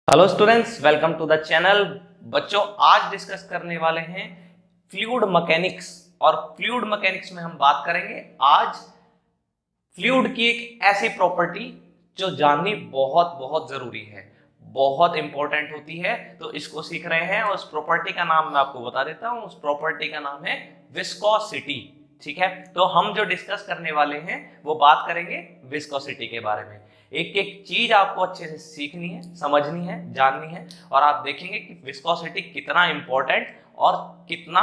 Hello students, welcome to the channel. बच्चों, आज discuss करने वाले हैं फ्लूइड मैकेनिक्स। और फ्लूइड मैकेनिक्स में हम बात करेंगे आज फ्लूइड की एक ऐसी प्रॉपर्टी जो जाननी बहुत बहुत जरूरी है, बहुत इंपॉर्टेंट होती है। तो इसको सीख रहे हैं और उस प्रॉपर्टी का नाम मैं आपको बता देता हूं। उस प्रॉपर्टी का नाम है विस्कोसिटी। ठीक है, तो हम जो डिस्कस करने वाले हैं वो बात करेंगे विस्कोसिटी के बारे में। एक एक चीज आपको अच्छे से सीखनी है, समझनी है, जाननी है, और आप देखेंगे कि विस्कोसिटी कितना इंपॉर्टेंट और कितना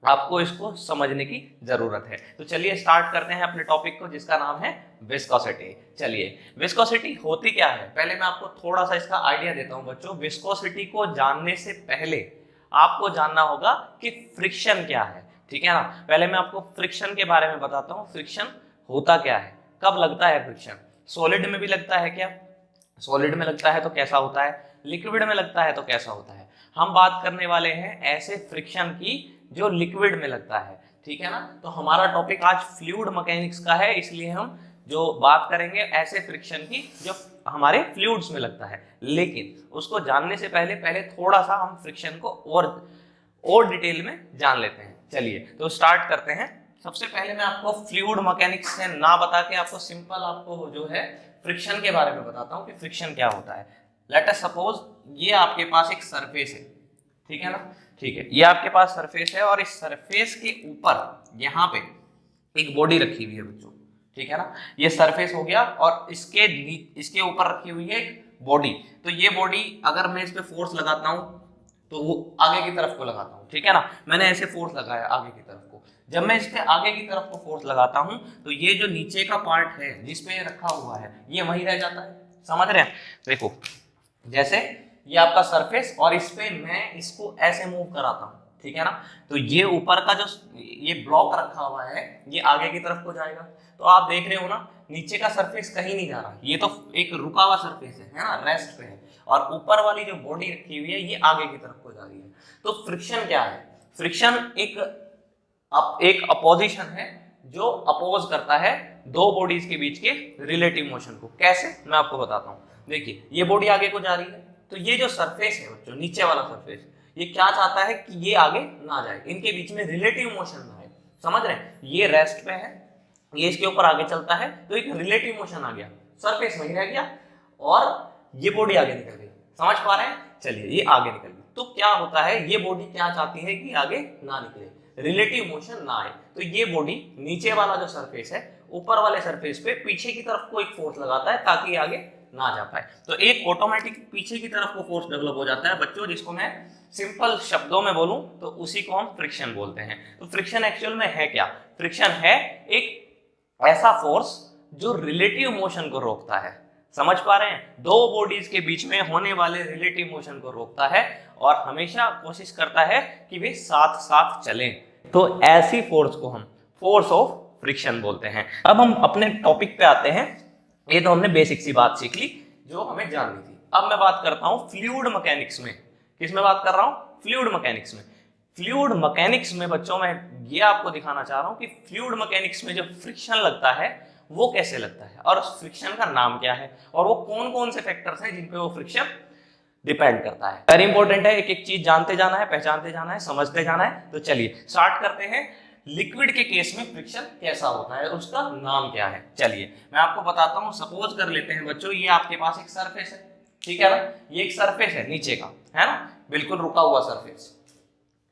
आपको इसको समझने की जरूरत है। तो चलिए स्टार्ट करते हैं अपने टॉपिक को, जिसका नाम है विस्कोसिटी। चलिए, विस्कोसिटी होती क्या है, पहले मैं आपको थोड़ा सा इसका आइडिया देता हूं। बच्चों, विस्कोसिटी को जानने से पहले आपको जानना होगा कि फ्रिक्शन क्या है। ठीक है ना। पहले मैं आपको फ्रिक्शन के बारे में बताता हूं। फ्रिक्शन होता क्या है, कब लगता है फ्रिक्शन, सॉलिड में भी लगता है क्या, सॉलिड में लगता है तो कैसा होता है, लिक्विड में लगता है तो कैसा होता है। हम बात करने वाले हैं ऐसे फ्रिक्शन की जो लिक्विड में लगता है। ठीक है ना। तो हमारा टॉपिक आज फ्लूइड मैकेनिक्स का है, इसलिए हम जो बात करेंगे ऐसे फ्रिक्शन की जो हमारे फ्लूइड्स में लगता है। लेकिन उसको जानने से पहले पहले थोड़ा सा हम फ्रिक्शन को और डिटेल में जान लेते हैं। चलिए तो स्टार्ट करते हैं। सबसे पहले मैं आपको फ्लूइड मैकेनिक्स से ना बता के आपको सिंपल आपको जो है फ्रिक्शन के बारे में बताता हूं कि फ्रिक्शन क्या होता है। लेट अस सपोज ये आपके पास एक सरफेस है। ठीक है ना। ठीक है, ये आपके पास सरफेस है और इस सरफेस के ऊपर यहाँ पे एक बॉडी रखी हुई है बच्चों। ठीक है ना। ये सरफेस हो गया और इसके ऊपर रखी हुई है एक बॉडी। तो ये बॉडी अगर मैं इस पे फोर्स लगाता हूं तो वो आगे की तरफ को लगाता हूं। ठीक है ना। मैंने ऐसे फोर्स लगाया आगे की तरफ को। जब मैं इस पे आगे की तरफ को फोर्स लगाता हूं तो ये जो नीचे का पार्ट है जिसपे रखा हुआ है ये वहीं रह जाता है। समझ रहे हैं। देखो, जैसे ये आपका सरफेस और इस पे मैं इसको ऐसे मूव कराता हूं। ठीक है ना। तो ये ऊपर का जो ये ब्लॉक रखा हुआ है ये आगे की तरफ को जाएगा। तो आप देख रहे हो ना, नीचे का सरफेस कहीं नहीं जा रहा, ये तो एक रुका हुआ सरफेस है ना, रेस्ट पे है। और ऊपर वाली जो बॉडी रखी हुई है ये आगे की तरफ को जा रही है। तो फ्रिक्शन क्या है, फ्रिक्शन एक अपोजिशन है जो अपोज करता है दो बॉडीज के बीच के रिलेटिव मोशन को। कैसे, मैं आपको बताता हूं। देखिए, ये बॉडी आगे को जा रही है तो ये जो सरफेस है बच्चों, नीचे वाला सरफेस, ये क्या चाहता है कि ये आगे ना जाए, इनके बीच में रिलेटिव मोशन ना आए। समझ रहे हैं। ये रेस्ट पे है, ये इसके ऊपर आगे चलता है तो एक रिलेटिव मोशन आ गया, सरफेस वहीं रह गया और ये बॉडी आगे निकल गई। समझ पा रहे हैं। चलिए, ये आगे निकल गई तो क्या होता है, ये बॉडी क्या चाहती है कि आगे ना निकले, रिलेटिव मोशन ना आए। तो ये बॉडी नीचे वाला जो सरफेस है ऊपर वाले सरफेस पे पीछे की तरफ को एक फोर्स लगाता है ताकि आगे ना जा पाए। तो एक ऑटोमेटिक पीछे की तरफ को फोर्स डेवलप हो जाता है बच्चों, जिसको मैं सिंपल शब्दों में बोलूं तो उसी को हम फ्रिक्शन बोलते हैं। तो फ्रिक्शन एक्चुअल में है क्या, फ्रिक्शन है एक ऐसा फोर्स जो रिलेटिव मोशन को रोकता है। समझ पा रहे हैं। दो बॉडीज के बीच में होने वाले रिलेटिव मोशन को रोकता है और हमेशा कोशिश करता है कि वे साथ साथ चलें। तो ऐसी फोर्स को हम फोर्स ऑफ फ्रिक्शन बोलते हैं। अब हम अपने टॉपिक पे आते हैं। ये तो हमने बेसिक सी बात सीख ली जो हमें जाननी थी। अब मैं बात करता हूं फ्लूइड मैकेनिक्स में। किस में बात कर रहा हूं, फ्लूइड मैकेनिक्स में। फ्लूइड मैकेनिक्स में बच्चों मैं ये आपको दिखाना चाह रहा हूं कि फ्लूइड मैकेनिक्स में जो फ्रिक्शन लगता है वो कैसे लगता है और उस फ्रिक्शन का नाम क्या है और वो कौन कौन से फैक्टर्स हैं जिन पे वो फ्रिक्शन डिपेंड करता है। वेरी इंपॉर्टेंट है, एक एक चीज जानते जाना है, पहचानते जाना है, समझते जाना है। तो चलिए स्टार्ट करते हैं। लिक्विड के केस में फ्रिक्शन कैसा होता है, उसका नाम क्या है। चलिए मैं आपको बताता हूं। सपोज कर लेते हैं बच्चों, ये आपके पास एक सरफेस है। ठीक है ना। ये एक सरफेस है नीचे का, है ना, बिल्कुल रुका हुआ सरफेस।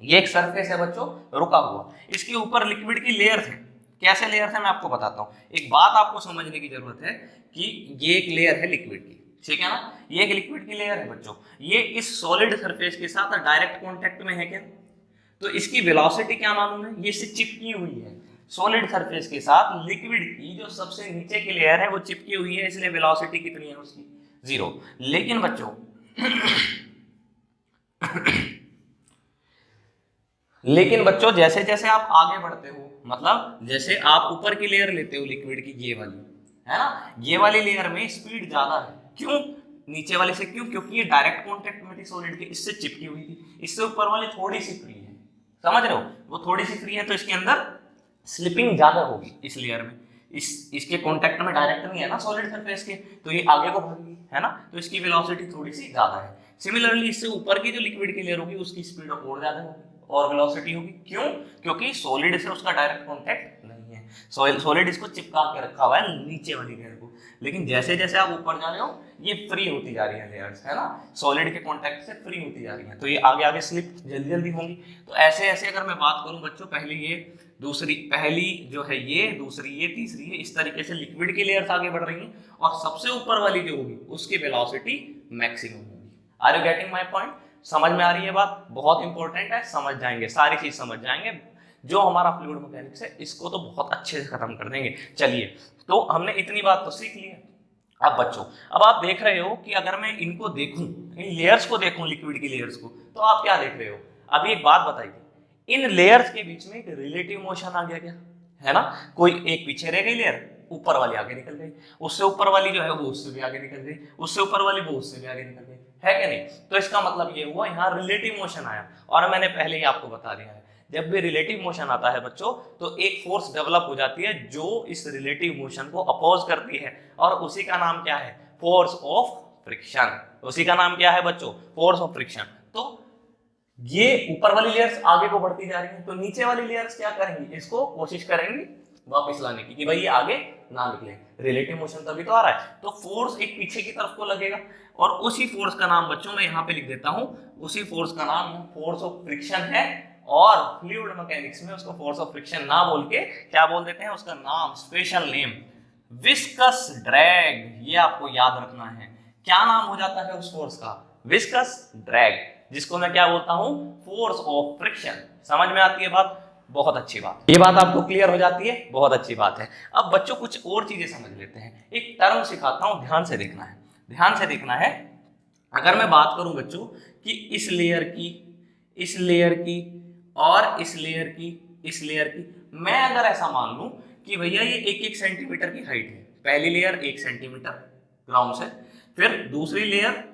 ये एक सरफेस है बच्चों, रुका हुआ। इसके ऊपर लिक्विड की लेयर थे। कैसे लेयर थे मैं आपको बताता हूं। एक बात आपको समझने की जरूरत है कि ये एक लेयर है लिक्विड की। ठीक है ना। ये एक लिक्विड की लेयर है बच्चों। ये इस सॉलिड सरफेस के साथ डायरेक्ट कांटेक्ट में है क्या, तो इसकी वेलोसिटी क्या मालूम है, ये इससे चिपकी हुई है। सॉलिड सरफेस के साथ लिक्विड की जो सबसे नीचे की लेयर है वो चिपकी हुई है, इसलिए वेलोसिटी कितनी है उसकी, 0। लेकिन बच्चों लेकिन बच्चों जैसे जैसे आप आगे बढ़ते हो, मतलब जैसे आप ऊपर की लेयर लेते हो लिक्विड की, ये वाली है ना, ये वाली लेयर में स्पीड ज्यादा है। क्यों, नीचे वाले से क्यों, क्योंकि ये डायरेक्ट कांटेक्ट में थी सॉलिड के, इससे चिपकी हुई थी। इससे ऊपर वाली थोड़ी सी फ्री है। समझ रहे हो, वो थोड़ी सी फ्री है तो इसके अंदर स्लिपिंग ज्यादा होगी इस लेयर में। इसके कांटेक्ट में डायरेक्ट नहीं है ना सॉलिड सरफेस के, तो ये आगे को बढ़ेगी, है ना, तो इसकी वेलोसिटी थोड़ी सी ज्यादा है। सिमिलरली इससे ऊपर की जो लिक्विड की लेयर होगी उसकी स्पीड और ज्यादा होगी और वेलोसिटी होगी। क्यों? क्योंकि सॉलिड से उसका डायरेक्ट कांटेक्ट नहीं है, सॉलिड इसको चिपका के रखा हुआ है नीचे वाली लेयर को। लेकिन जैसे जैसे आप ऊपर जा रहे हो ये फ्री होती जा रही है लेयर्स, है ना, सॉलिड के कांटेक्ट से फ्री होती जा रही है, तो ये आगे आगे स्लिप जल्दी जल्दी होंगी। तो ऐसे ऐसे अगर मैं बात करूं बच्चों, पहली ये, दूसरी, पहली जो है ये, दूसरी ये, तीसरी ये, इस तरीके से लिक्विड की लेयर्स आगे बढ़ रही हैं और सबसे ऊपर वाली जो होगी उसकी वेलोसिटी मैक्सिमम होगी। Are you getting my point? समझ में आ रही है बात? बहुत इंपॉर्टेंट है, समझ जाएंगे, सारी चीज समझ जाएंगे। जो हमारा फ्लूइड मैकेनिक्स है इसको तो बहुत अच्छे से खत्म कर देंगे। चलिए, तो हमने इतनी बात तो सीख ली है। अब बच्चों, अब आप देख रहे हो कि अगर मैं इनको देखूं, इन लेयर्स को देखूं, लिक्विड की लेयर्स को, तो आप क्या देख रहे हो? अभी एक बात बताइए, इन लेयर्स के बीच में एक रिलेटिव मोशन आ गया क्या? है ना, कोई एक पीछे रह गई लेयर, ऊपर वाली आगे निकल गई, उससे ऊपर वाली जो है वो उससे भी आगे निकल गई, उससे ऊपर वाली वो उससे भी आगे निकल गई, है क्या नहीं? तो इसका मतलब ये हुआ यहाँ रिलेटिव मोशन आया। और मैंने पहले ही आपको बता दिया है, जब भी रिलेटिव मोशन आता है बच्चों, तो एक फोर्स डेवलप हो जाती है जो इस रिलेटिव मोशन को अपोज करती है, और उसी का नाम क्या है? Force of friction. उसी का नाम क्या है बच्चों? Force of friction. तो ये ऊपर वाली लेयर्स आगे को बढ़ती जा रही है, तो नीचे वाली लेयर्स क्या करेंगी? इसको कोशिश करेंगी वापस लाने की, कि भाई ये आगे ना निकले, रिलेटिव मोशन तभी तो आ रहा है। तो फोर्स एक पीछे की तरफ को लगेगा, और उसी फोर्स का नाम बच्चों मैं यहाँ पे लिख देता हूँ, उसी फोर्स का नाम फोर्स ऑफ फ्रिक्शन है। और फ्लूइड मैकेनिक्स में उसको फोर्स ऑफ फ्रिक्शन ना बोल के क्या बोल देते हैं? उसका नाम, स्पेशल नेम, विस्कस ड्रैग। ये आपको याद रखना है। क्या नाम हो जाता है उस फोर्स का? विस्कस ड्रैग, जिसको मैं क्या बोलता हूं? Force of friction. समझ में आती है बात? बहुत अच्छी बात, ये बात आपको क्लियर हो जाती है, बहुत अच्छी बात है। अब बच्चों कुछ और चीजें समझ लेते हैं। एक टर्म सिखाता हूं, ध्यान से देखना है, ध्यान से देखना है। अगर मैं बात करूं बच्चों कि इस लेयर की, इस लेयर की, और इस लेयर की, इस लेयर की, मैं अगर ऐसा मान लूं कि भैया ये 1-1 सेंटीमीटर की हाइट है, पहली लेयर 1 सेंटीमीटर ग्राउंड से, फिर दूसरी लेयर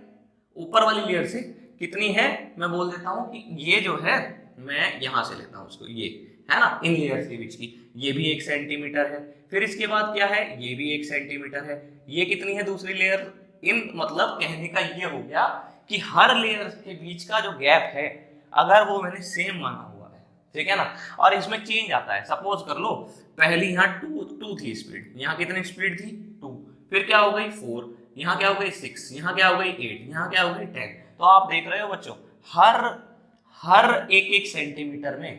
ऊपर वाली लेयर से कितनी है, मैं बोल देता हूं कि ये जो है, मैं यहां से लेता हूं उसको, ये है ना, इन लेयर्स के बीच की, ये भी 1 सेंटीमीटर है। फिर इसके बाद क्या है? ये भी 1 सेंटीमीटर है। ये कितनी है दूसरी लेयर? इन मतलब कहने का ये हो गया कि हर लेयर के बीच का जो गैप है, अगर वो मैंने सेम माना हुआ है, ठीक है ना, और इसमें चेंज आता है। सपोज कर लो पहली यहाँ टू थी स्पीड, यहाँ कितनी स्पीड थी? 2, फिर क्या हो गई? 4, यहाँ क्या हो गई? 6, यहाँ क्या हो गई? 8, यहाँ क्या हो गई? 10। तो आप देख रहे हो बच्चों, हर 1-1 सेंटीमीटर में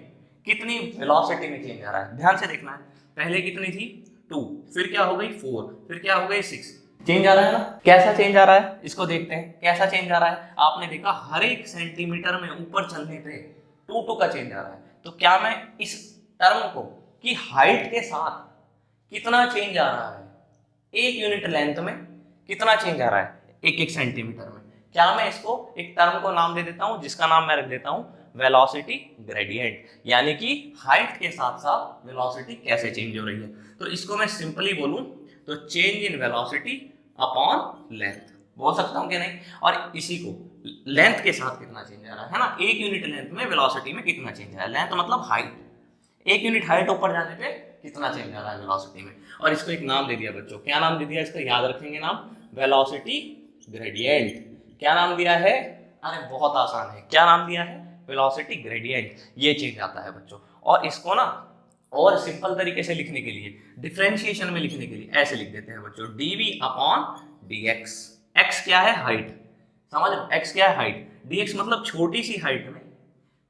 कितनी वेलोसिटी में चेंज आ रहा है, ध्यान से देखना है। पहले कितनी थी? 2, फिर क्या हो गई? 4, फिर क्या हो गई? 6। चेंज आ रहा है ना? कैसा चेंज आ रहा है इसको देखते हैं, कैसा चेंज आ रहा है। आपने देखा हर 1 सेंटीमीटर में ऊपर चलने पे 2 का चेंज आ रहा है। तो क्या मैं इस टर्म को कि हाइट के साथ कितना चेंज आ रहा है, 1 यूनिट लेंथ में कितना चेंज आ रहा है 1-1 सेंटीमीटर में, क्या मैं इसको एक टर्म को नाम दे देता हूं, जिसका नाम मैं रख देता हूं वेलोसिटी ग्रेडियंट, यानी कि हाइट के साथ साथ वेलोसिटी कैसे चेंज हो रही है। तो इसको मैं सिंपली बोलूं तो change in velocity upon length बोल सकता हूं कि नहीं। और इसी को लेंथ के साथ कितना चेंज आ रहा है ना, 1 यूनिट लेंथ में वेलोसिटी में कितना चेंज आ रहा है, लेंथ मतलब हाइट, 1 यूनिट हाइट ऊपर जाने पे कितना चेंज आ रहा है वेलोसिटी में। और इसको एक नाम दे दिया बच्चों, क्या नाम दे दिया इसका? याद रखेंगे नाम, वेलोसिटी ग्रेडियंट। क्या नाम दिया है? अरे बहुत आसान है, क्या नाम दिया है? Velocity gradient. ये चेंज आता है बच्चों। और इसको ना और सिंपल तरीके से लिखने के लिए, डिफरेंशिएशन में लिखने के लिए ऐसे लिख देते हैं बच्चों, dv अपॉन dx। x क्या है? हाइट, समझ, x क्या है? हाइट। dx मतलब छोटी सी हाइट में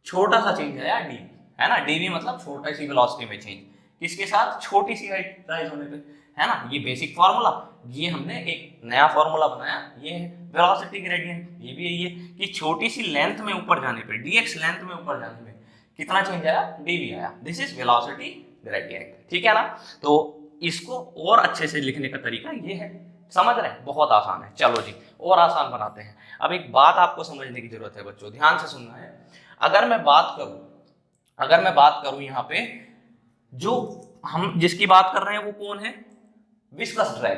छोटा सा चेंज आया dv, है ना, dv मतलब छोटा सी वेलोसिटी में चेंज, किसके साथ? छोटी सी हाइट राइज होने पे, है ना। ये बेसिक फार्मूला, ये हमने एक नया फार्मूला बनाया, ये है वेलोसिटी ग्रेडियंट। ये भी यही है कि छोटी सी लेंथ में ऊपर जाने पे, dx लेंथ में ऊपर जाने में कितना चेंज आया? dv आया। दिस इज वेलोसिटी ग्रेडियंट, ठीक है ना। तो इसको और अच्छे से लिखने का तरीका ये है, समझ रहे हैं? बहुत आसान है। चलो जी, और आसान बनाते हैं। अब एक बात आपको समझने की जरूरत है बच्चों, ध्यान से सुनना है। अगर मैं बात करूं यहाँ पे, जो हम जिसकी बात कर रहे हैं वो कौन है? Viscous drag.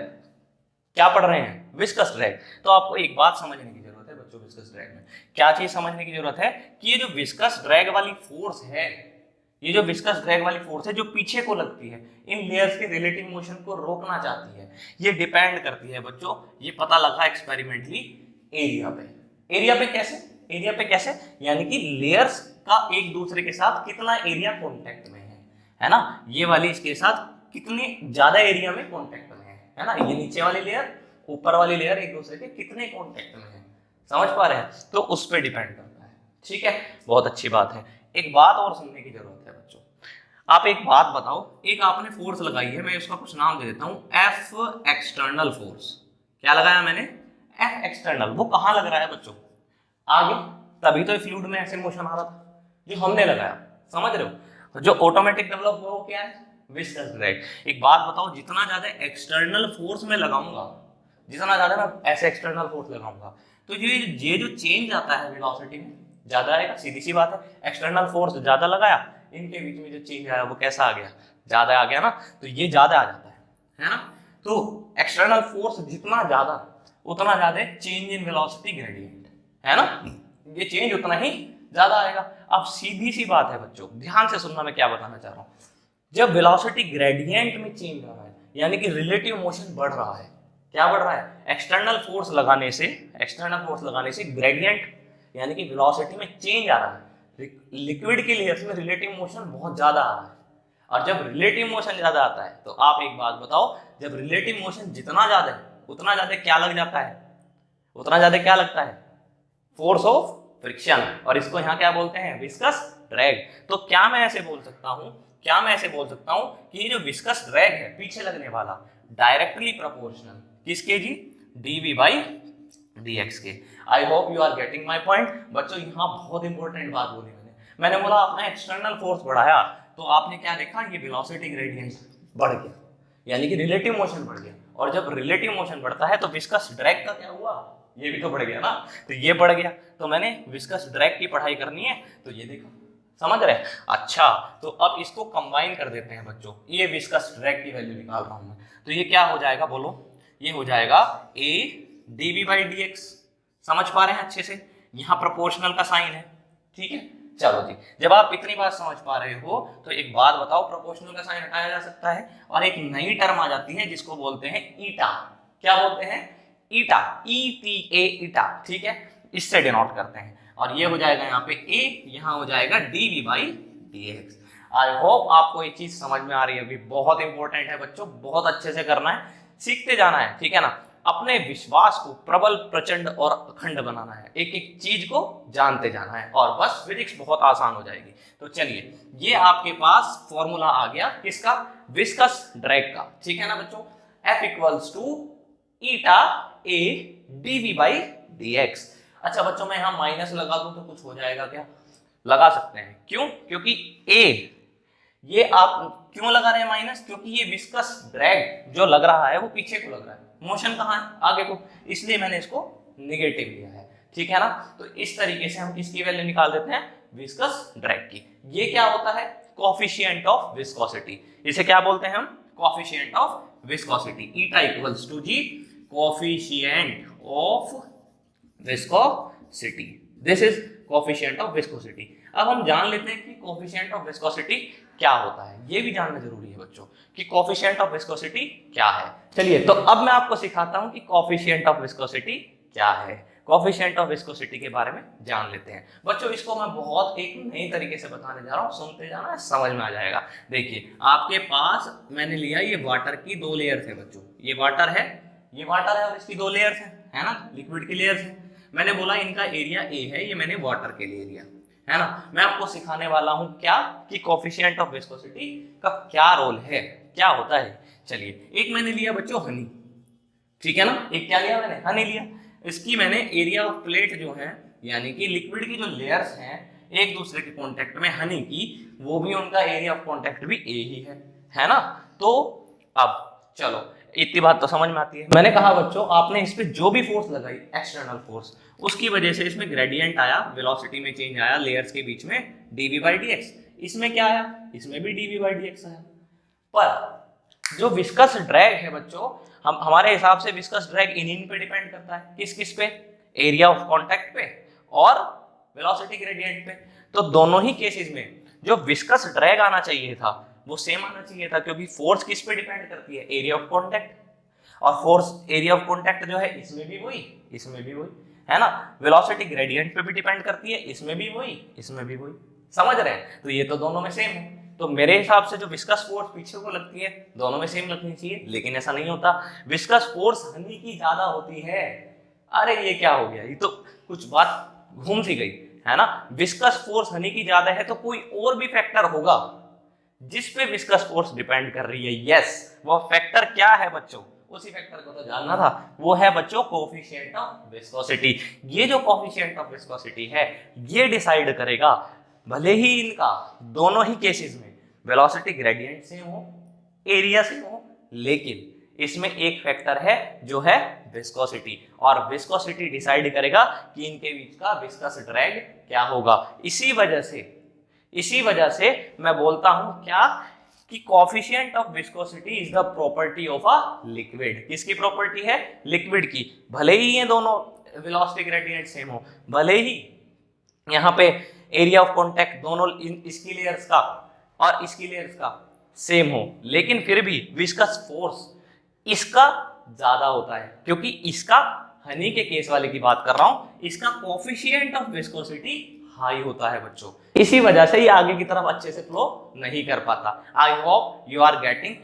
क्या पढ़ रहे हैं? Viscous drag. तो आपको एक बात समझने की जरूरत है बच्चों, विस्कस ड्रैग में क्या चीज समझने की जरूरत है कि ये जो विस्कस ड्रैग वाली फोर्स है, ये जो विस्कस ड्रैग वाली फोर्स है जो पीछे को लगती है, इन लेयर्स के रिलेटिव मोशन को रोकना चाहती है। ये डिपेंड करती है बच्चों, ये पता लगा एक्सपेरिमेंटली, एरिया पे। एरिया पे कैसे? एरिया पे कैसे? यानी कि लेयर्स का एक दूसरे के साथ कितना एरिया कॉन्टेक्ट में है ना, ये वाली इसके साथ कितने ज्यादा एरिया में कॉन्टेक्ट में है ना, ये नीचे वाली लेयर ऊपर वाली लेयर एक दूसरे के कितने कॉन्टेक्ट में है, समझ पा रहे हैं? तो उस पर डिपेंड करता है, ठीक है, बहुत अच्छी बात है। एक बात और सुनने की जरूरत है बच्चों, आप एक बात बताओ, एक आपने फोर्स लगाई है, मैं उसका कुछ नाम दे देता हूं, एफ एक्सटर्नल फोर्स। क्या लगाया मैंने? F external. वो कहां लग रहा है बच्चों? आगे, तभी तो फ्लूइड में ऐसे मोशन आ रहा था जो हमने लगाया, समझ रहे हो? जो ऑटोमेटिक डेवलप हुआ वो क्या है? Viscous drag. एक बात बताओ, जितना ज्यादा एक्सटर्नल फोर्स में लगाऊंगा, जितना ज्यादा मैं ऐसे एक्सटर्नल फोर्स लगाऊंगा, तो ये जो चेंज आता है वेलोसिटी में ज्यादा आएगा, सीधी सी बात है। एक्सटर्नल फोर्स ज्यादा लगाया, इनके बीच में जो चेंज आया वो कैसा आ गया? ज्यादा आ गया ना, तो ये ज्यादा आ जाता है ना। तो एक्सटर्नल फोर्स जितना ज्यादा, उतना ज्यादा चेंज इन वेलोसिटी ग्रेडियंट, है ना, ये चेंज उतना ही ज्यादा आएगा। अब सीधी सी बात है बच्चों, ध्यान से सुनना, मैं क्या बताना चाह रहा हूं। जब वेलोसिटी ग्रेडियंट में चेंज आ रहा है, यानी कि रिलेटिव मोशन बढ़ रहा है, क्या बढ़ रहा है? एक्सटर्नल फोर्स लगाने से ग्रेडियंट यानी कि वेलोसिटी में चेंज आ रहा है। लिक्विड की लेयर्स में रिलेटिव मोशन बहुत ज्यादा आ रहा है, और जब रिलेटिव मोशन ज्यादा आता है, तो आप एक बात बताओ, जब रिलेटिव मोशन जितना ज्यादा है, उतना ज्यादा क्या लग जाता है? उतना ज्यादा क्या लगता है? Force of friction. और इसको यहाँ क्या बोलते हैं? Viscous drag. तो क्या मैं ऐसे बोल सकता हूं कि ये जो विस्कस ड्रैग है पीछे लगने वाला, डायरेक्टली प्रोपोर्शनल किसके जी? dv बाई dx के। I hope you are getting my point. बच्चों यहाँ बहुत इंपॉर्टेंट बात बोली मैंने बोला आपने एक्सटर्नल फोर्स बढ़ाया, तो आपने क्या देखा? ये वेलोसिटी ग्रेडियंट बढ़ गया, यानी कि रिलेटिव मोशन बढ़ गया। और जब रिलेटिव मोशन बढ़ता है तो विस्कस ड्रैग का क्या हुआ? ये भी तो बढ़ गया ना, तो ये बढ़ गया। तो मैंने विस्कस ड्रैग की पढ़ाई करनी है, तो ये देखो, समझ रहे? अच्छा, तो अब इसको कंबाइन कर देते हैं बच्चों, ये विस्कस ड्रैग की वैल्यू निकाल रहा हूं मैं, तो ये क्या हो जाएगा बोलो? ये हो जाएगा a dv बाई dx। समझ पा रहे हैं अच्छे से? यहाँ प्रोपोर्शनल का साइन है, ठीक है। चलो जी, जब आप इतनी बात समझ पा रहे हो, तो एक बात बताओ, प्रोपोर्शनल का साइन हटाया जा सकता है, और एक नई टर्म आ जाती है जिसको बोलते हैं ईटा। क्या बोलते हैं? ईटा, ETA, ईटा, ठीक है, इससे डिनोट करते हैं। और ये हो जाएगा यहाँ पे a, यहाँ हो जाएगा dv by dx। I hope आपको ये चीज समझ में आ रही है। अभी बहुत इंपॉर्टेंट है बच्चों, बहुत अच्छे से करना है, सीखते जाना है, ठीक है ना। अपने विश्वास को प्रबल, प्रचंड और अखंड बनाना है, एक एक चीज को जानते जाना है, और बस फिजिक्स बहुत आसान हो जाएगी। तो चलिए, ये आपके पास फॉर्मूला आ गया किसका? विस्कस ड्रैग का, ठीक है ना बच्चों। F equals to eta a dv by dx। अच्छा बच्चों, मैं यहाँ माइनस लगा दूं तो कुछ हो जाएगा क्या? लगा सकते हैं, क्यों? क्योंकि a, ये आप क्यों लगा रहे हैं माइनस? क्योंकि ये विस्कस ड्रैग जो लग रहा है वो पीछे को लग रहा है, मोशन कहाँ है? आगे को, इसलिए मैंने इसको नेगेटिव लिया है, ठीक है ना। तो इस तरीके से हम किसकी वैल्यू निकाल देते हैं? विस्कस ड्रैग की। ये क्या होता है? Coefficient of viscosity. इसे क्या बोलते हैं हम? Coefficient of viscosity. Eta equals to जी coefficient of viscosity. This is coefficient of viscosity. अब हम जान लेते हैं कि कोएफिशिएंट ऑफ विस्कोसिटी क्या होता है। ये भी जानना जरूरी है बच्चों कि कोएफिशिएंट ऑफ विस्कोसिटी क्या है। चलिए, तो अब मैं आपको सिखाता हूं कि कोएफिशिएंट ऑफ विस्कोसिटी क्या है। कोएफिशिएंट ऑफ विस्कोसिटी के बारे में जान लेते हैं बच्चों। इसको मैं बहुत एक नई तरीके से बताने जा रहा हूं, सुनते जाना, समझ में आ जाएगा। देखिए, आपके पास मैंने लिया, ये वाटर की दो लेयर थे बच्चों, ये वाटर है और इसकी दो लेयर्स है ना, लिक्विड की लेयर्स है। मैंने बोला इनका एरिया A है, ये मैंने वाटर के लिए लिया, है ना। मैं आपको सिखाने वाला हूं क्या कि कोएफिशिएंट ऑफ विस्कोसिटी का क्या रोल है, क्या होता है। चलिए, एक मैंने लिया बच्चों हनी, ठीक है ना। एक क्या लिया मैंने? हनी लिया। इसकी मैंने एरिया ऑफ प्लेट जो है, यानी कि लिक्विड की जो लेयर्स हैं एक दूसरे के कांटेक्ट में, हनी की, वो भी उनका एरिया ऑफ कांटेक्ट भी A ही है ना। तो अब चलो, इतनी बात तो समझ में आती है। मैंने कहा बच्चों, आपने इस पे जो भी फोर्स लगाई, एक्सटर्नल फोर्स, उसकी वजह से इसमें ग्रेडियंट आया, वेलोसिटी में चेंज आया लेयर्स के बीच में, dv बाई dx। इसमें क्या आया? इसमें भी dv बाई dx आया। पर जो विस्कस ड्रैग है बच्चों, हमारे हिसाब से विस्कस ड्रैग इन पे डिपेंड करता है। किस पे? एरिया ऑफ कांटेक्ट पे और वेलोसिटी ग्रेडियंट पे। तो दोनों ही केसेस में जो विस्कस ड्रैग आना चाहिए था वो सेम आना चाहिए था, क्योंकि फोर्स किस पे डिपेंड करती है, एरिया ऑफ कॉन्टैक्ट, और फोर्स एरिया ऑफ कॉन्टैक्ट जो है इसमें भी वही, इसमें भी वही, है ना। वेलोसिटी ग्रेडियंट पे भी डिपेंड करती है, इसमें भी वही, इसमें भी वही, समझ रहे हैं। तो ये तो दोनों में सेम है, तो मेरे हिसाब से जो विस्कस फोर्स पीछे को लगती है दोनों में सेम लगनी चाहिए, लेकिन ऐसा नहीं होता। विस्कस फोर्स हनी की ज्यादा होती है। अरे ये क्या हो गया, ये तो कुछ बात घूम सी गई, है ना। विस्कस फोर्स हनी की ज्यादा है तो कोई और भी फैक्टर होगा जिस पे विस्कस फोर्स डिपेंड कर रही है। यस, वो फैक्टर क्या है बच्चों, उसी फैक्टर को तो जानना था। वो है बच्चों कोफिशिएंट ऑफ विस्कोसिटी। ये जो कोफिशिएंट ऑफ विस्कोसिटी है ये डिसाइड करेगा, भले ही इनका दोनों ही केसेस में वेलोसिटी ग्रेडियंट सेम हो, एरिया सेम हो, लेकिन इसमें एक फैक्टर है जो है विस्कोसिटी, और विस्कोसिटी डिसाइड करेगा कि इनके बीच का विस्कस ड्रैग क्या होगा। इसी वजह से मैं बोलता हूं क्या कि coefficient of viscosity is the property of a liquid. किसकी प्रॉपर्टी है, लिक्विड की। भले ही ये दोनों वेलोसिटी ग्रेडियंट सेम हो, भले ही यहाँ पे एरिया ऑफ कॉन्टैक्ट दोनों इसकी लेयर्स का और इसकी लेयर्स का सेम हो, लेकिन फिर भी विस्कस फोर्स इसका ज्यादा होता है, क्योंकि इसका हनी के केस वाले की बात कर रहा हूं, इसका कोफिशिएंट ऑफ विस्कोसिटी हाई होता है बच्चों। इसी वजह से ये आगे की तरफ अच्छे से फ्लो नहीं कर पाता। I hope you are getting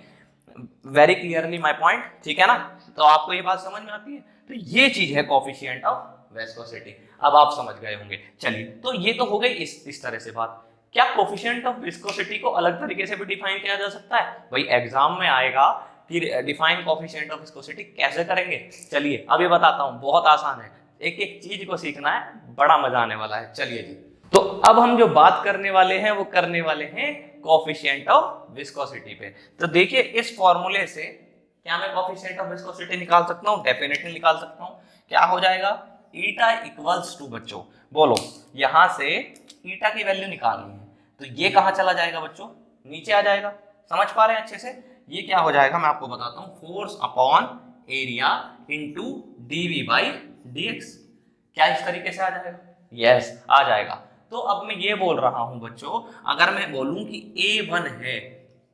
very clearly my point, ठीक है ना। तो आपको ये बात समझ में आती है, तो ये चीज है कोफिशिएंट ऑफ विस्कोसिटी। अब आप समझ गए होंगे। चलिए, तो ये तो हो गई इस तरह से बात। क्या कोफिशिएंट ऑफ विस्कोसिटी को अलग तरीके से भी डिफाइन किया जा सकता है? भाई एग्जाम में आएगा कि डिफाइन कोफिशिएंट ऑफ विस्कोसिटी कैसे करेंगे। चलिए अभी बताता हूं, बहुत आसान है, एक एक चीज को सीखना है, बड़ा मजा आने वाला है। चलिए जी, तो अब हम जो बात करने वाले हैं वो करने वाले हैं कोफिशिएंट ऑफ विस्कोसिटी पे। तो देखिए इस फॉर्मूले से क्या मैं कोफिशिएंट ऑफ विस्कोसिटी निकाल सकता हूं? डेफिनेटली निकाल सकता हूं। क्या हो जाएगा, ईटा इक्वल्स टू, बच्चों बोलो, यहां से ईटा की वैल्यू निकालनी है, तो ये कहां चला जाएगा बच्चों, नीचे आ जाएगा। समझ पा रहे हैं अच्छे से? ये क्या हो जाएगा मैं आपको बताता हूं, force upon area into DV by DX. क्या इस तरीके से आ जाएगा? यस, आ जाएगा। तो अब मैं ये बोल रहा हूं बच्चों, अगर मैं बोलूं कि A1 है,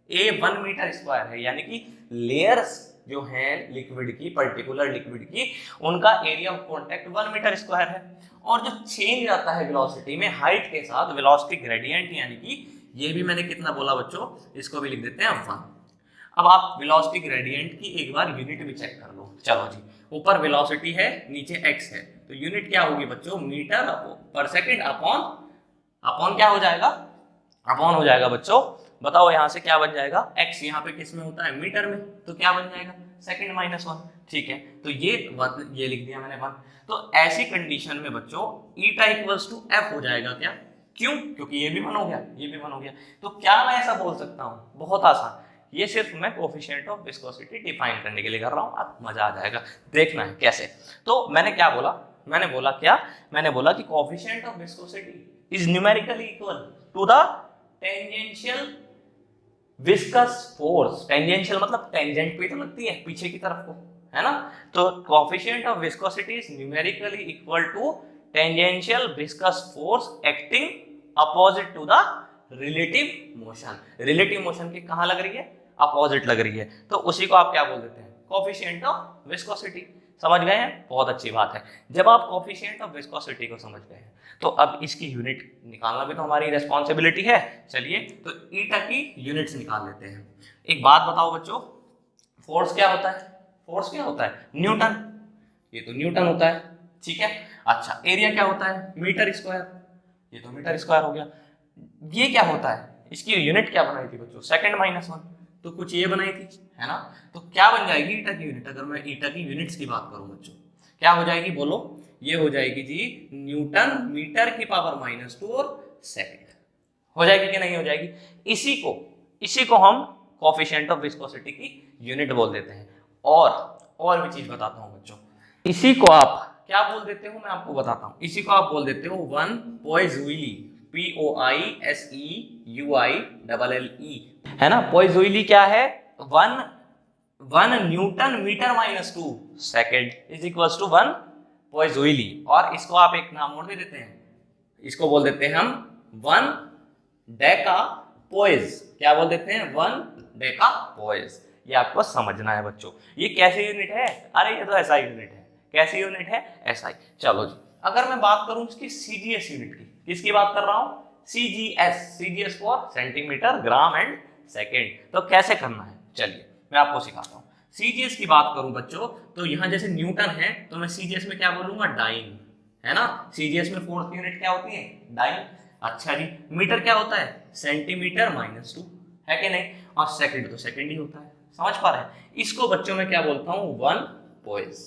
A1 मीटर स्क्वायर है, यानी कि लेयर्स जो है लिक्विड की, पर्टिकुलर लिक्विड की, उनका area of contact 1 metre square है, और जो चेंज आता है वेलोसिटी में हाइट के साथ, वेलोसिटी ग्रेडियंट, यानी कि ये भी मैंने कितना बोला बच्चों, इसको भी लिख देते हैं 1। अब आप वेलोसिटी ग्रेडियंट की एक बार यूनिट भी चेक कर लो। चलो जी, ऊपर वेलोसिटी है, नीचे x है, तो यूनिट क्या होगी बच्चों, मीटर पर सेकंड अपॉन क्या हो जाएगा, अपॉन हो जाएगा बच्चों। बताओ यहां से क्या बन जाएगा, x यहाँ पे किस में होता है, मीटर में, तो क्या बन जाएगा, सेकंड माइनस 1। ठीक है, तो ये लिख दिया मैंने 1। तो ऐसी कंडीशन में बच्चों ईटा इक्वल्स टू f हो जाएगा। क्या, क्यों? क्योंकि ये भी 1 हो गया, ये भी 1 हो गया। तो क्या मैं ऐसा बोल सकता हूँ? बहुत आसान, ये सिर्फ मैं कोफिशिएंट ऑफ विस्कोसिटी डिफाइन करने के लिए कर रहा हूं, अब मजा आ जाएगा, देखना है कैसे। तो मैंने क्या बोला, मैंने बोला कि coefficient of viscosity is numerically equal to the tangential viscous force. Tangential मतलब टेंजेंट पे तो लगती है पीछे की तरफ को, है ना। तो coefficient of viscosity is numerically equal to tangential viscous force acting opposite to the relative motion. Relative motion की कहां लग रही है, अपोजिट लग रही है, तो उसी को आप क्या बोल देते हैं, कोफिशिएंट ऑफ विस्कोसिटी। समझ गए हैं? बहुत अच्छी बात है। जब आप कोफिशिएंट ऑफ विस्कोसिटी को समझ गए हैं, तो अब इसकी यूनिट निकालना भी तो हमारी रिस्पॉन्सिबिलिटी है। चलिए, तो ईटा की यूनिट्स निकाल लेते हैं। एक बात बताओ बच्चों, फोर्स क्या होता है, फोर्स क्या होता है, न्यूटन, ये तो न्यूटन होता है, ठीक है। अच्छा, एरिया क्या होता है, मीटर स्क्वायर, ये तो मीटर स्क्वायर हो गया। ये क्या होता है, इसकी यूनिट क्या बनाई थी बच्चों, सेकंड माइनस 1, तो कुछ ये बनाई थी, है ना। तो क्या बन जाएगी ईटा की यूनिट, अगर मैं ईटा की यूनिट्स की बात करूं बच्चों, क्या हो जाएगी बोलो, ये हो जाएगी जी न्यूटन मीटर की पावर -2 और सेकंड। हो जाएगी कि नहीं हो जाएगी? इसी को हम कोफिशिएंट ऑफ विस्कोसिटी की यूनिट बोल देते हैं। और भी चीज बताता हूं बच्चों, इसी को आप क्या बोल देते हो, मैं आपको बताता हूं। इसी को आप बोल देते हो 1 पोइज़ुइली, POISEUILLE, है ना। पोइज़ुइली क्या है, 1 newton metre -2 second is equals to 1 poiseuille. और इसको आप एक नाम और दे देते हैं, इसको बोल देते हैं हम 1 डेका पोइज, क्या बोल देते हैं, 1 डेका पोइज। ये आपको समझना है बच्चों। ये कैसी यूनिट है, अरे ये तो एसआई यूनिट है। कैसी यूनिट है, एसआई। चलो जी, अगर मैं बात करूं इसकी सीजीएस यूनिट की, किसकी बात कर रहा हूं, CGS, CGS for centimetre, gram and second. तो कैसे करना है, चलिए मैं आपको सिखाता हूं। सीजीएस की बात करूं बच्चों, तो यहां जैसे न्यूटन है तो मैं सीजीएस में क्या बोलूंगा, डाइन, है ना। सीजीएस में फोर्थ यूनिट क्या होती है, डाइन। अच्छा जी, मीटर क्या होता है, सेंटीमीटर -2, है कि नहीं, और सेकंड तो सेकंड ही होता है, समझ पा रहे हैं। इसको बच्चों में क्या बोलता हूं, 1 पोइज।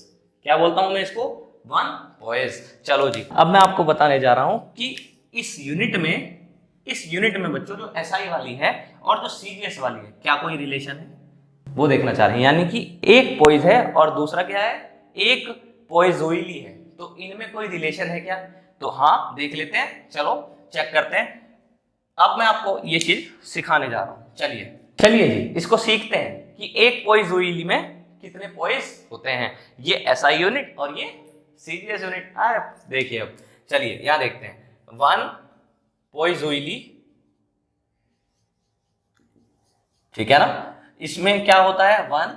क्या बोलता हूं मैं इसको, 1 पोइज। चलो जी, अब मैं आपको बताने जा रहा हूं कि इस यूनिट में बच्चों जो एसआई वाली है और जो सीजीएस वाली है, क्या कोई रिलेशन है, वो देखना चाह रहे हैं। यानी कि एक पोइज है और दूसरा क्या है, एक पोइजोइली है, तो इनमें कोई रिलेशन है क्या, तो हाँ देख लेते हैं, चलो चेक करते हैं। अब मैं आपको ये चीज सिखाने जा रहा हूं, चलिए जी इसको सीखते हैं कि एक पोइजोइली में कितने पोइज होते हैं। ये एसआई यूनिट और ये सीजीएस यूनिट। देखिए अब चलिए यहां देखते हैं, 1 पोइजोइली, ठीक है ना। इसमें क्या होता है, 1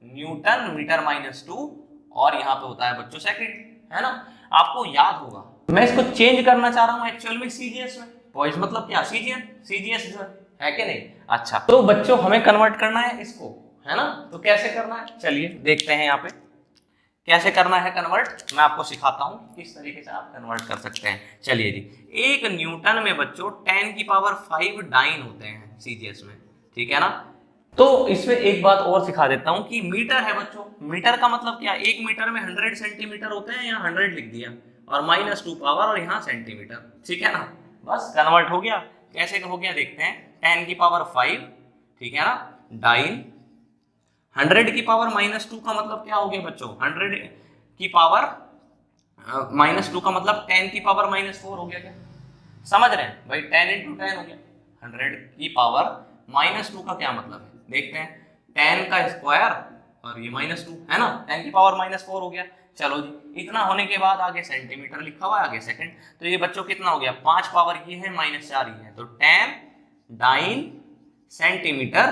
न्यूटन मीटर -2, और यहां पे होता है बच्चों सेकंड, है ना। आपको याद होगा, मैं इसको चेंज करना चाह रहा हूं एक्चुअल में सीजीएस में। पोइज मतलब क्या, सीजीएस है कि नहीं। अच्छा, तो बच्चों हमें कन्वर्ट करना है इसको, है ना। तो कैसे करना है, चलिए देखते हैं यहाँ पे कैसे करना है कन्वर्ट। मैं आपको सिखाता हूं किस तरीके से आप कन्वर्ट कर सकते हैं। चलिए जी, 1 न्यूटन में बच्चों 10⁵ डाइन होते हैं सीजीएस में, ठीक है ना। तो इसमें एक बात और सिखा देता हूं कि मीटर है बच्चों, मीटर का मतलब क्या, 1 मीटर में 100 सेंटीमीटर होते हैं, यहाँ 100 लिख दिया, और -2 पावर, और यहाँ सेंटीमीटर, ठीक है ना। बस कन्वर्ट हो गया। कैसे हो गया देखते हैं, 10⁵, ठीक है ना, डाइन। 100⁻² का मतलब क्या हो गया बच्चों, 100⁻² का मतलब 10⁻⁻4 हो गया क्या, समझ रहे हैं भाई, 10 × 10 हो गया। 100⁻² का क्या मतलब है, देखते हैं, 10 का स्क्वायर और ये -2, है ना, 10⁻⁻4 हो गया। चलो जी, इतना होने के बाद आगे सेंटीमीटर लिखा हुआ है, आगे सेकंड, तो ये बच्चों कितना हो गया, 5 पावर ये है, -4 ये है, तो 10 डाइन सेंटीमीटर,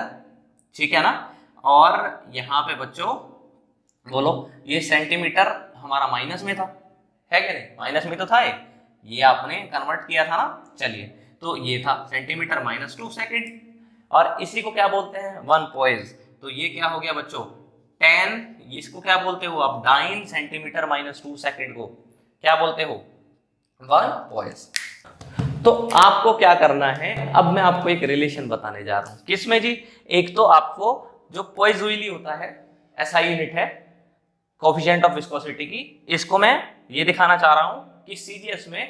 ठीक है ना। और यहाँ पे बच्चों बोलो, ये सेंटीमीटर हमारा माइनस में था, है कि नहीं, माइनस में तो था ये आपने कन्वर्ट किया था ना। चलिए, तो ये था सेंटीमीटर -2 सेकंड, और इसी को क्या बोलते हैं, 1 पोइज। तो ये क्या हो गया बच्चों, 10, इसको क्या बोलते हो आप, डाइन सेंटीमीटर -2 सेकंड को क्या बोलते हो, 1 पोइज। तो आपको क्या करना है, अब मैं आपको एक रिलेशन बताने जा रहा हूं, किसमें जी, एक तो आपको जो पोइजोइली होता है, एसआई यूनिट है, कोएफिशिएंट ऑफ विस्कोसिटी की, इसको मैं ये दिखाना चाह रहा हूं कि सीजीएस में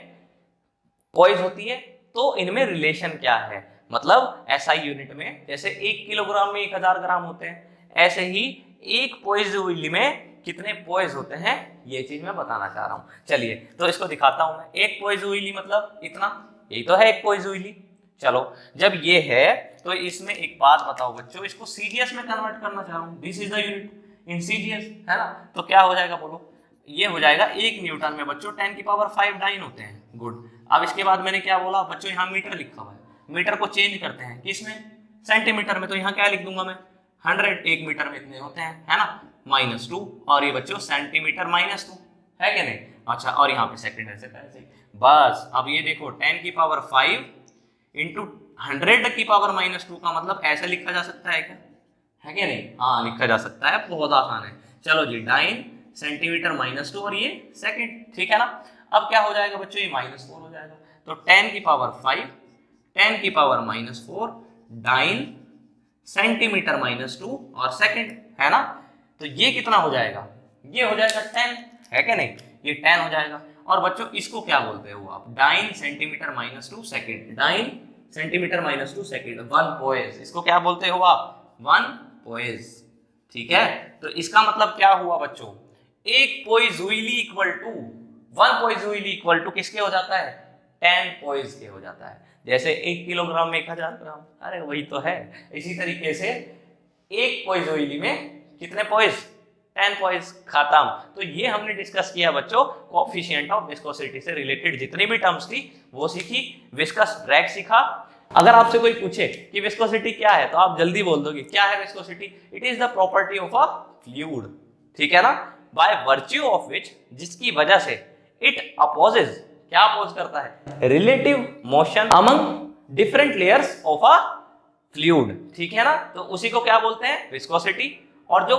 पोइज होती है, तो इनमें रिलेशन क्या है। मतलब एसआई यूनिट में जैसे 1 किलोग्राम में 1000 ग्राम होते हैं, ऐसे ही एक पोइजोइली में कितने पोइज होते हैं, ये चीज मैं बताना चाह रहा हूं। चलिए तो इसको दिखाता हूं मैं। एक पोइजोइली मतलब इतना, यही तो है एक पोइजोइली। चलो, जब ये है तो इसमें एक बात बताओ बच्चों, इसको सीजीएस में कन्वर्ट करना चाह रहा हूं, this is the unit in CGS, है ना। तो क्या हो जाएगा बोलो, ये हो जाएगा 1 न्यूटन में बच्चों 10⁵ डाइन होते हैं, गुड। अब इसके बाद मैंने क्या बोला बच्चों, यहाँ मीटर लिखा हुआ है, मीटर को चेंज करते हैं किसमें, सेंटीमीटर में, तो यहाँ क्या लिख दूंगा मैं, 100, 1 मीटर में इतने होते हैं, है ना, -2, और ये बच्चों सेंटीमीटर -2, है कि नहीं। अच्छा, और यहाँ पे सेकंड ऐसे कैसे, बस। अब ये देखो 10⁵ इंटू 100⁻⁻2 का मतलब ऐसे लिखा जा सकता है क्या, है कि नहीं, हाँ लिखा जा सकता है, बहुत आसान है। चलो जी, डाइन सेंटीमीटर -2 और ये सेकंड, ठीक है ना। अब क्या हो जाएगा बच्चों, ये -4 हो जाएगा, तो 10⁵, 10⁻⁻4 डाइन सेंटीमीटर -2 और सेकंड, है ना। तो ये कितना हो जाएगा, ये हो जाएगा 10, है कि नहीं, ये 10 हो जाएगा। और बच्चों इसको क्या बोलते हो आप, dyne centimetre -2 second, dyne centimetre -2 second, 1 पोइज। इसको क्या बोलते हो आप, 1 पोइज, ठीक है। तो इसका मतलब क्या हुआ बच्चों, एक पोइजोइली इक्वल टू 1 पोइजोइली इक्वल टू किसके हो जाता है, 10 पोइज के हो जाता है। जैसे 1 किलोग्राम में 1000 ग्राम, अरे वही तो है। इसी तरीके से एक पोइजोइली में कितने पोइज, 10 पोइज, खत्म। तो ये हमने डिस्कस किया बच्चों, कोएफिशिएंट ऑफ विस्कोसिटी से रिलेटेड जितनी भी टर्म्स थी वो सीखी, विस्कस ड्रैग सीखा, अगर आपसे कोई पूछे कि विस्कोसिटी क्या है तो आप जल्दी बोल दोगे क्या है viscosity? It is the property of a fluid, ठीक है ना, बाय वर्च्यू ऑफ विच, जिसकी वजह से इट अपोजेस, क्या अपोज करता है? Relative motion among different layers of a fluid, ठीक है ना, तो उसी को क्या बोलते हैं? विस्कोसिटी। और जो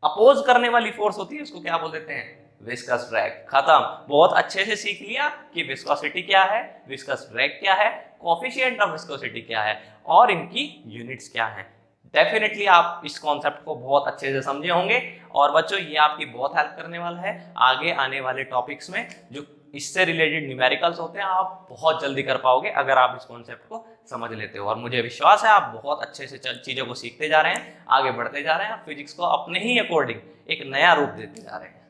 अपोज करने वाली फोर्स होती है उसको क्या बोल देते हैं? Viscous drag. खत्म। बहुत अच्छे से सीख लिया कि विस्कोसिटी क्या है, विस्कस ड्रैग क्या है, कोएफिशिएंट ऑफ विस्कोसिटी क्या है और इनकी यूनिट्स क्या हैं। डेफिनेटली आप इस कॉन्सेप्ट को बहुत अच्छे से समझे होंगे और बच्चों ये आपकी बहुत हेल्प करने वाला है आगे आने वाले टॉपिक्स में। जो इससे रिलेटेड न्यूमेरिकल्स होते हैं आप बहुत जल्दी कर पाओगे अगर आप इस कॉन्सेप्ट को समझ लेते हो। और मुझे विश्वास है आप बहुत अच्छे से चीज़ों को सीखते जा रहे हैं, आगे बढ़ते जा रहे हैं, फिजिक्स को अपने ही अकॉर्डिंग एक नया रूप देते जा रहे हैं।